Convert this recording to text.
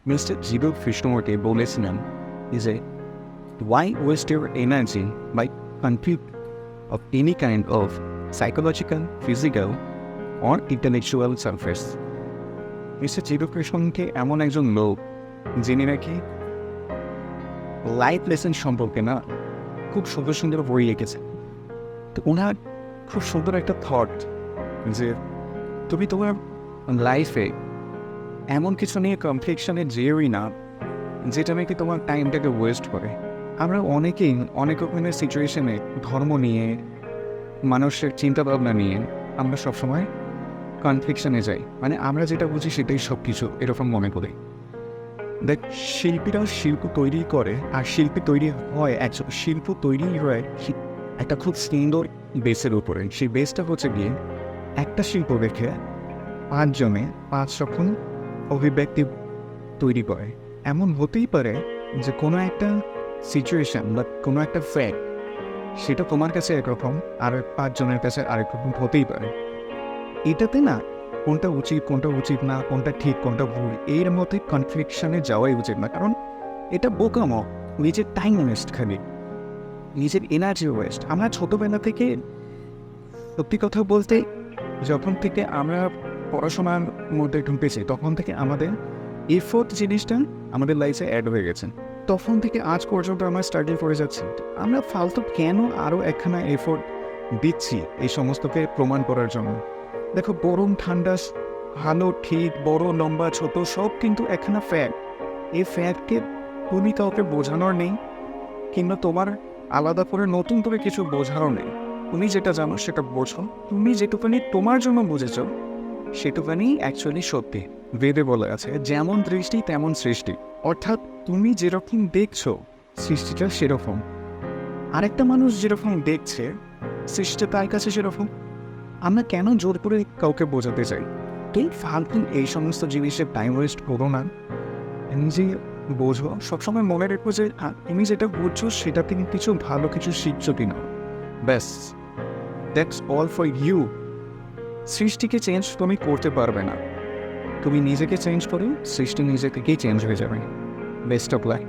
Mister zero Krishnamurthy বলেছিলেন যে why waste your energy by conflict of any kind of psychological, physical or intellectual surface? Mister zero কৃষ্ণকে এমন একজন লোক যিনি নাকি লাইফ লেসন সম্পর্কে না খুব সুন্দর সুন্দর বই লিখেছে। তো ওনার খুব সুন্দর একটা থট যে তুমি তোমার লাইফে এমন কিছু নিয়ে কনফ্লিকশনে যেওই না যেটা নাকি তোমার টাইমটাকে ওয়েস্ট করে। আমরা অনেকেই অনেক রকমের সিচুয়েশনে ধর্ম নিয়ে মানুষের চিন্তাভাবনা নিয়ে আমরা সবসময় কনফ্লিকশনে যাই, মানে আমরা যেটা বুঝি সেটাই সব কিছু এরকম মনে করি। দেখ, শিল্পীরা শিল্প তৈরি করে আর শিল্পী তৈরি হয় একজন শিল্প তৈরি হয় একটা খুব সুন্দর বেসের উপরে। সেই বেসটা হচ্ছে গিয়ে একটা শিল্প দেখে পাঁচজনে পাঁচ রকম অভিব্যক্তি তৈরি করে। এমন হতেই পারে যে কোনো একটা সিচুয়েশান বা কোনো একটা ফ্যাক্ট সেটা তোমার কাছে একরকম আর পাঁচজনের কাছে আরেক রকম হতেই পারে। এটাতে না কোনটা উচিত না, কোনটা ঠিক কোনটা ভুল, এর মধ্যে কনফ্লিকশনে যাওয়াই উচিত না। কারণ এটা বোকামো, নিজের টাইম ওয়েস্ট, খালি নিজের এনার্জি ওয়েস্ট। আমরা ছোটোবেলা থেকে সত্যি কথা বলতে যখন থেকে আমরা পড়াশোনার মধ্যে ঢুকেছি তখন থেকে আমাদের এফোর্ট জিনিসটা আমাদের লাইফে অ্যাড হয়ে গেছে। তখন থেকে আজ পর্যন্ত আমরা স্টাডি করে যাচ্ছি। আমরা ফালতু কেন আরও একখানা এফোর্ট দিচ্ছি এই সমস্তকে প্রমাণ করার জন্য? দেখো, গরম ঠান্ডা, ভালো ঠিক, বড় লম্বা ছোট সব কিন্তু একখানা ফ্যাক্ট। এই ফ্যাক্টকে তুমি কাউকে বোঝানোর নেই, কিংবা তোমার আলাদা করে নতুন করে কিছু বোঝানোর নেই। তুমি যেটা জানো সেটা বোঝো। তুমি যেটুখানি তোমার জন্য বুঝেছ সেটুখানি অ্যাকচুয়ালি সত্যি। বেদে বলা আছে যেমন দৃষ্টি তেমন সৃষ্টি, অর্থাৎ তুমি যেরকম দেখছো সৃষ্টিটা সেরকম, আরেকটা মানুষ যেরকম দেখছে সৃষ্টিটা তার কাছে সেরকম। আমরা কেন জোর করে কাউকে বোঝাতে চাই? এই ফালতু এই সমস্ত জিনিসের টাইম ওয়েস্ট করো না, নিজে বোঝো। সবসময় মনে রেখো যে তুমি যেটা বুঝছো সেটা থেকে কিছু ভালো কিছু শিখছো কিনা, ব্যাস, দ্যাটস অল ফর ইউ। সৃষ্টিকে চেঞ্জ তুমি করতে পারবে না, তুমি নিজেকে চেঞ্জ করো, সৃষ্টি নিজে থেকেই চেঞ্জ হয়ে যাবে। Best of luck.